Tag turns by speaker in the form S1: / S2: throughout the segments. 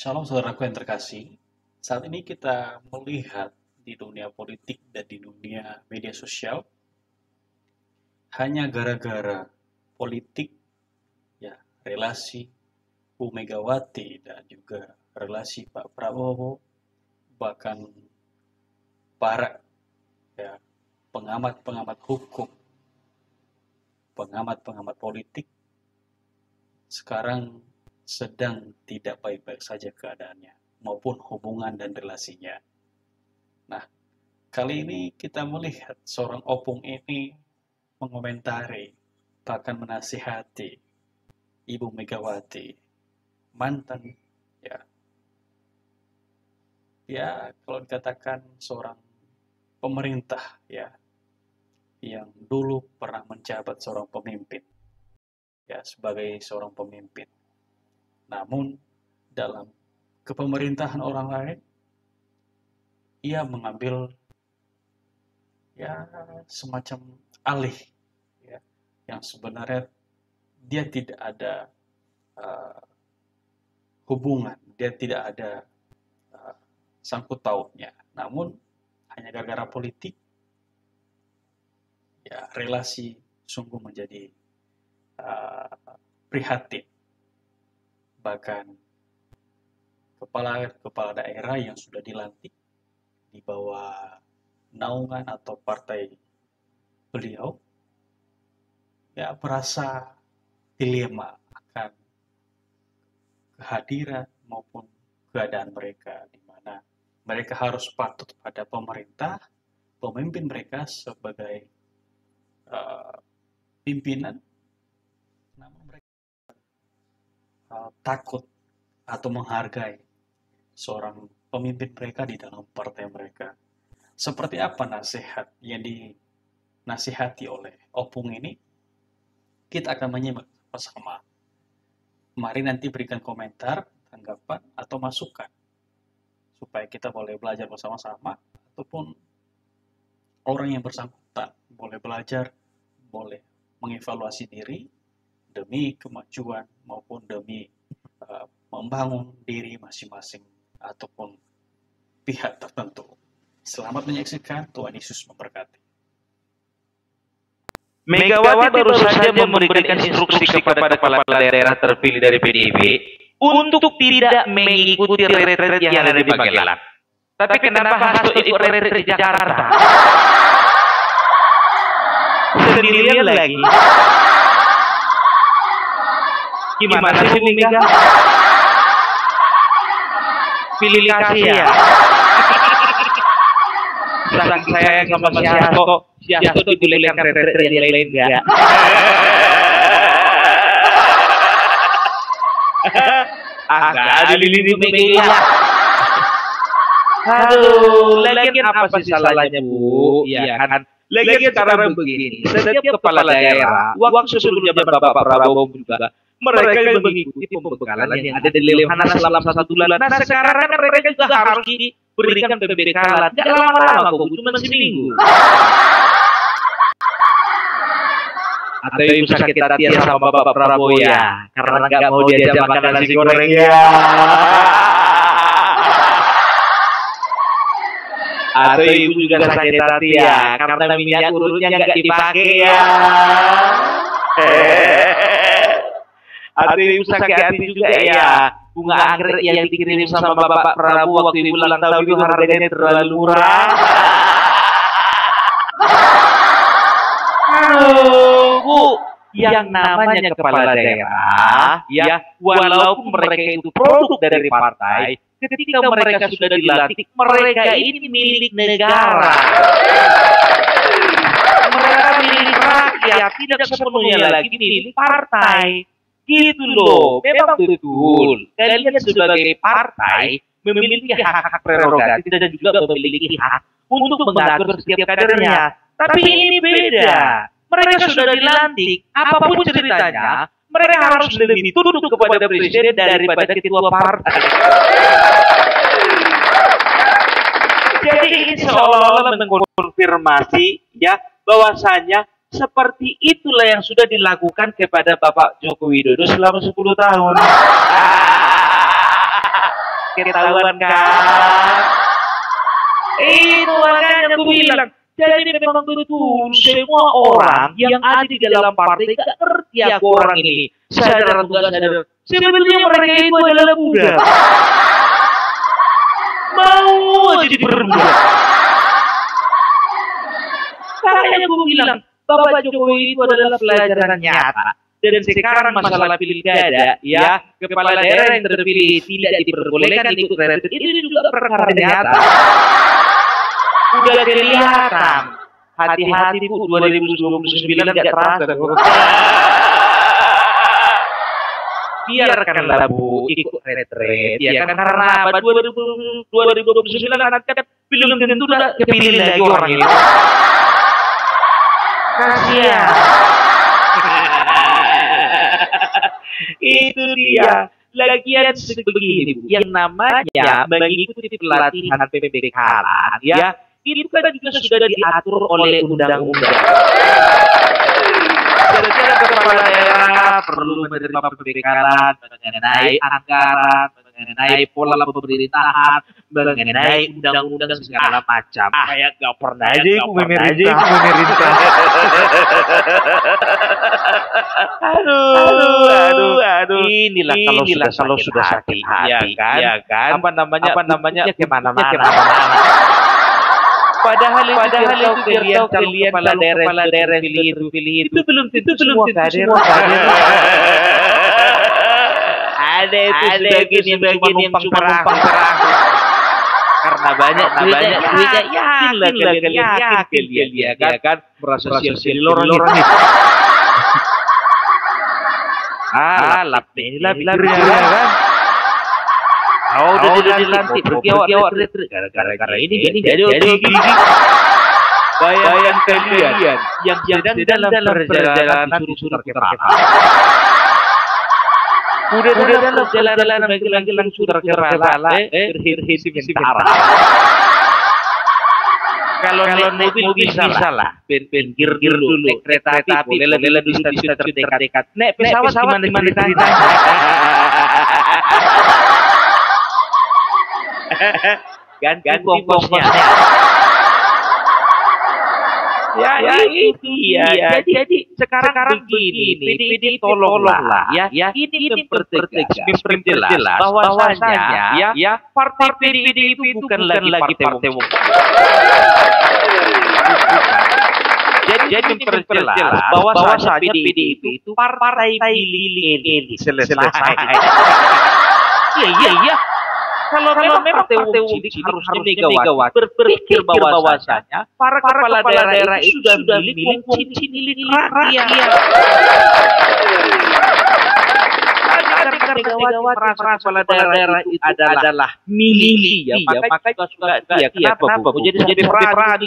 S1: Shalom saudaraku yang terkasih. Saat ini kita melihat di dunia politik dan di dunia media sosial, hanya gara-gara politik, ya relasi Bu Megawati dan juga relasi Pak Prabowo, bahkan para ya, pengamat-pengamat hukum, pengamat-pengamat politik sekarang sedang tidak baik-baik saja keadaannya maupun hubungan dan relasinya. Nah, kali ini kita melihat seorang opung ini mengomentari, bahkan menasihati Ibu Megawati, mantan ya kalau dikatakan seorang pemerintah ya yang dulu pernah menjabat seorang pemimpin ya sebagai seorang pemimpin. Namun dalam kepemerintahan orang lain ia mengambil ya semacam alih ya, yang sebenarnya dia tidak ada hubungan, dia tidak ada sangkut pautnya. Namun hanya gara-gara politik ya relasi sungguh menjadi prihatin. Bahkan kepala daerah yang sudah dilantik di bawah naungan atau partai beliau ya merasa dilema akan kehadiran maupun keadaan mereka, di mana mereka harus patuh pada pemerintah, pemimpin mereka sebagai pimpinan, namun mereka takut atau menghargai seorang pemimpin mereka di dalam partai mereka. Seperti apa nasihat yang dinasihati oleh opung ini? Kita akan menyimak bersama. Mari nanti berikan komentar, tanggapan, atau masukan supaya kita boleh belajar bersama-sama, ataupun orang yang bersangkutan boleh belajar, boleh mengevaluasi diri demi kemajuan maupun demi membangun diri masing-masing ataupun pihak tertentu. Selamat menyaksikan, Tuhan Yesus memberkati.
S2: Megawati baru saja memberikan instruksi kepada kepala daerah terpilih dari PDIP untuk tidak mengikuti retret yang ada di Magelang. Tapi kenapa Hasto ikut retret Jakarta? Sendirian lagi. Gimana sih Mega? Pilih kasih ya. Saking saya sama Siasto dibolehkan retret yang lain enggak? Enggak dililih Mega. Aduh, lagian apa sih salahnya Bu? Iya kan? Lagian sekarang begini, setiap kepala daerah, waktu sebelum zaman Bapak Prabowo juga, mereka yang mengikuti pembekalan yang ada di Lemhanas selama 1 bulan. Nah sekarang kan mereka juga harus diberikan pembekalan. Tidak lama-lama kok, cuma seminggu. Atau ibu sakit hati sama Bapak Prabowo ya, karena nggak mau diajak makan nasi goreng ya. Atau ibu juga sakit hati ya, karena minyak urutnya nggak dipakai ya. Atau ibu sakit hati juga ya, bunga anggrek yang dikirim sama Bapak Prabowo waktu ibu ulang tahun itu harganya terlalu murah. Bu, yang namanya kepala daerah, ya, walaupun mereka itu produk dari partai, ketika mereka sudah dilantik, mereka ini milik negara. Mereka milik rakyat, tidak sepenuhnya lagi milik partai. Gitu loh, memang betul. Kalian sebagai partai memiliki hak-hak prerogatif dan juga memiliki hak untuk mengatur setiap kadernya. Tapi ini beda. Mereka sudah dilantik, apapun ceritanya, mereka harus lebih tunduk kepada presiden daripada ketua partai. Jadi ini seolah-olah mengkonfirmasi ya bahwasanya seperti itulah yang sudah dilakukan kepada Bapak Joko Widodo selama 10 tahun. Ketahuan kan? Itu makanya aku bilang. Jadi memang betul semua orang yang ada di dalam partai gak ngerti aku orang ini. Sadar atau gak sadar. Sebetulnya mereka itu adalah budak. Mau aja diperbudak. Makanya aku bilang, Bapak Jokowi itu adalah pelajaran nyata. Dan sekarang masalah pilkada, ya, kepala daerah yang terpilih tidak diperbolehkan ikut retret, itu juga perkara nyata. Udah kelihatan. Hati-hati Bu, 2029 gak terasa. Biarkanlah Bu ikut retret. Ya kan karena apa? 2029 nanti belum tentu udah kepilih lagi orang ini. Kasihan. Itu dia. Lagian sebegini Bu, yang namanya mengikuti pelatihan PPK ya. Itu kan juga sudah diatur oleh undang-undang. Kira-kira kepala daerah perlu menerima pembekalan mengenai anggaran, mengenai pola pemerintahan, mengenai undang-undang segala macam. Kayak gak pernah aja aku memerintah. Aduh. Inilah kalau sudah sakit hati, ya kan? Apa namanya? Kemana-mana. Padahal itu biar kalian kepala daerah yang pilih itu belum tentu semua kader. Ada itu sebagian yang cuma numpang perahu. Karena banyak duitnya, yakinlah kalian ya kan merasa sial-sial lorong itu. Lap kan. Udah dilantik, pergi awak gara-gara ini jadi gigi. Bayangkan kalian yang sedang dalam perjalanan suruh kepala. Udah dalam perjalanan lagi langsung kepala, berhenti sementara. Kalau mobil bisa lah, pinggir dulu, naik kereta api, boleh dulu di terdekat. Naik pesawat gimana ceritanya? Ganti kongkosnya. Ya itu ya. Jadi sekarang begini, PD tolonglah ya. Ini memperjelas bahwasanya ya partai PD itu bukan lagi partai umum. Jadi memperjelas bahwasanya PDIP itu partai pilih elit. Selesai. Iya. Kalau memang partai umum harusnya Megawati berpikir bahwasanya para kepala daerah itu sudah milik rakyat. Karena Megawati merasa kepala daerah itu adalah milik ya, maka suka dia. Kenapa Bu? Jadi perang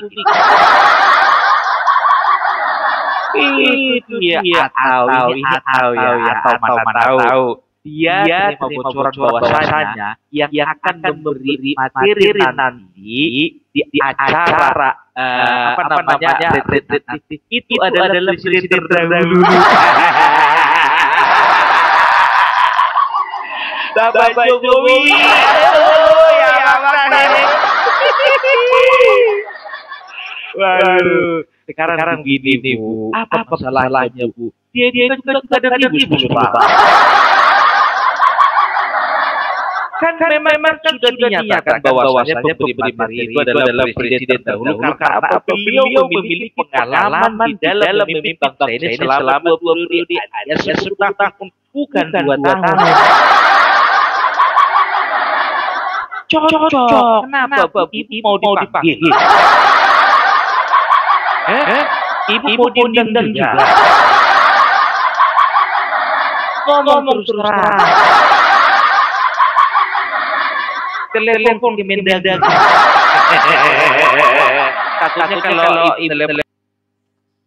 S2: itu ya atau mana tahu dia terima bocoran bahwasanya yang akan memberi materi nanti di acara itu adalah presiden terdahulu. Bapak Jokowi. Waduh, sekarang begini Bu, apa salahnya Bu? Dia juga kader ibu kan memang sudah dinyatakan bahwasanya pemberi materi itu adalah presiden dahulu karena apa? Beliau memiliki pengalaman di dalam memimpin bangsa ini selama 2 periode alias 10 tahun, bukan 2 tahun. Cocok. Kenapa Ibu mau dipanggil? Ibu mau diundang juga. Ngomong terus terang. Telepon ke Mendagri. Katanya kalau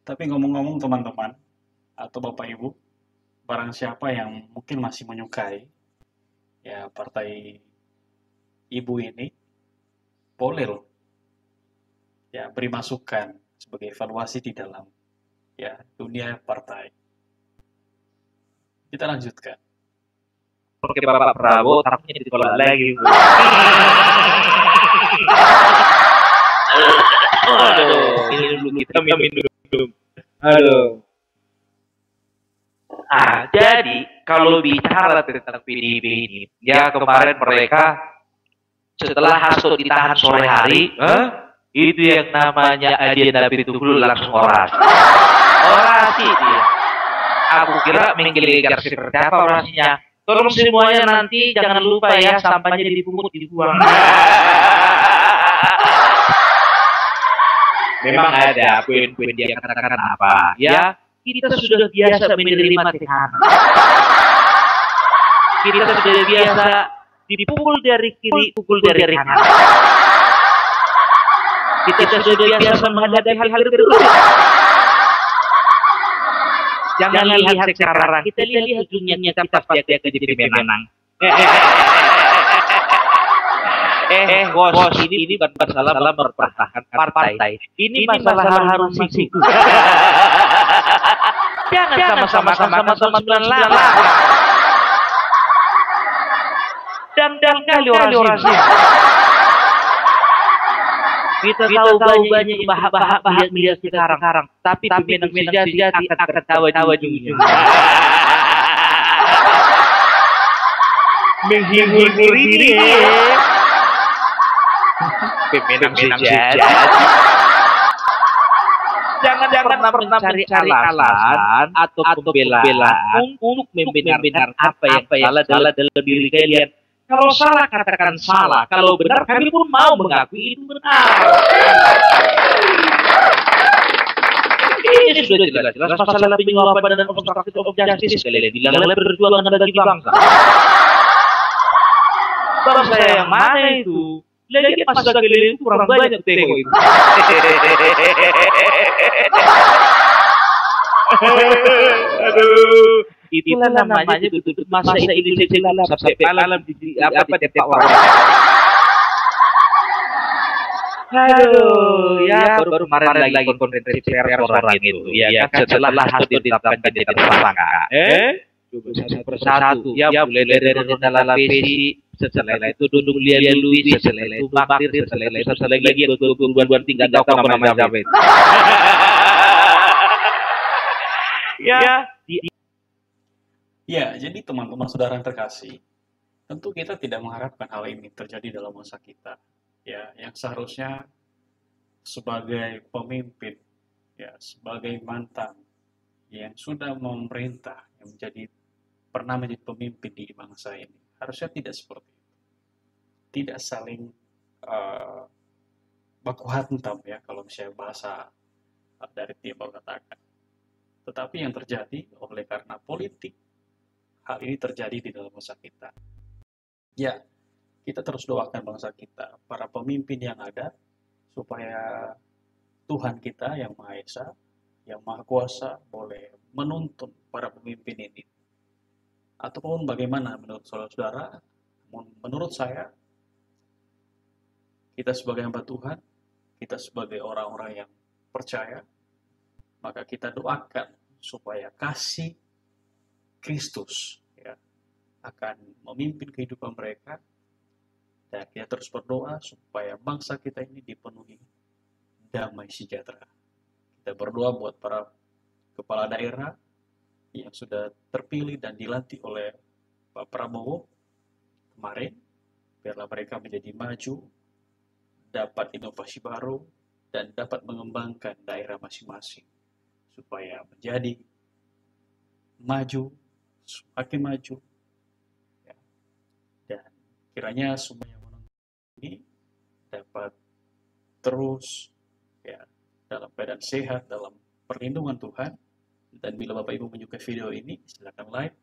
S1: Tapi ngomong-ngomong teman-teman atau Bapak Ibu, barang siapa yang mungkin masih menyukai ya partai Ibu ini, boleh loh ya beri masukan sebagai evaluasi di dalam ya dunia partai. Kita lanjutkan.
S2: pakai Bapak Prabowo, takutnya ditolak lagi. Aduh, ini dulu kita minum. Aduh. Jadi kalau bicara tentang PDIP ini, ya kemarin mereka setelah Hasto ditahan sore hari, itu yang namanya Adian Napitupulu langsung orasi. Orasi dia. Aku kira menggelegar seperti apa orasinya. Tolong semuanya nanti jangan lupa ya sampahnya dipungut dibuang. Memang ada poin-poin dia katakan apa? Ya, kita sudah biasa menerima tekanan. Kita sudah biasa dipukul dari kiri, pukul dari kanan. Kita sudah biasa menghadapi hal-hal tersebut. Jangan lihat sekarang, kita lihat ujungnya kita pasti akan jadi pemenang. Bos, ini bukan masalah mempertahankan partai. Ini masalah harus masuk. Jangan sama-sama 98. Dan kali orasi. Kita tahu banyak bahas media sekarang, tapi pemenang sejati akan tertawa ujung-ujung. Menghibur diri. Pemenang sejati. Jangan pernah mencari alasan atau pembelaan untuk membenarkan apa yang salah dalam diri kalian. Kalau salah katakan salah, kalau benar kami pun mau mengakui itu benar. Ini sudah jelas masalah penyuapan dan obstruction of justice kalian bilang perjuangan bagi bangsa. Kalau saya yang mana itu? Lagi masa kalian itu kurang banyak tengok itu. Aduh, itulah namanya tutup masa ini gelap sampai malam di apa Pak orang. Aduh, ya baru kemarin lagi konferensi pers orang itu. Ya kan setelah Hasto ditetapkan jadi tersangka. Satu persatu, ya mulai dari Nala Pesi, setelah itu Dudung Lia Luis, setelah itu Baktir, setelah lagi buan tinggal tahu nama David.
S1: Ya, jadi teman-teman saudara yang terkasih, tentu kita tidak mengharapkan hal ini terjadi dalam masa kita. Ya, yang seharusnya sebagai pemimpin, ya, sebagai mantan yang sudah memerintah, yang pernah menjadi pemimpin di bangsa ini, harusnya tidak seperti itu. Tidak saling baku hantam, ya, kalau misalnya bahasa dari Timur katakan. Tetapi yang terjadi oleh karena politik, hal ini terjadi di dalam bangsa kita. Ya, kita terus doakan bangsa kita, para pemimpin yang ada, supaya Tuhan kita yang Maha Esa, yang Maha Kuasa, boleh menuntun para pemimpin ini. Ataupun bagaimana menurut saudara-saudara, menurut saya, kita sebagai hamba Tuhan, kita sebagai orang-orang yang percaya, maka kita doakan supaya kasih Kristus, ya, akan memimpin kehidupan mereka, dan kita terus berdoa supaya bangsa kita ini dipenuhi damai sejahtera. Kita berdoa buat para kepala daerah yang sudah terpilih dan dilantik oleh Pak Prabowo kemarin, biarlah mereka menjadi maju, dapat inovasi baru, dan dapat mengembangkan daerah masing-masing supaya menjadi maju, semakin maju, ya. Dan kiranya semua yang menonton ini dapat terus, ya, dalam keadaan sehat, dalam perlindungan Tuhan. Dan bila Bapak Ibu menyukai video ini, silakan like,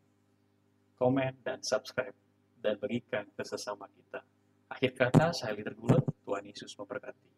S1: komen, dan subscribe, dan bagikan ke sesama kita. Akhir kata, saya Liter Gulet, Tuhan Yesus memberkati.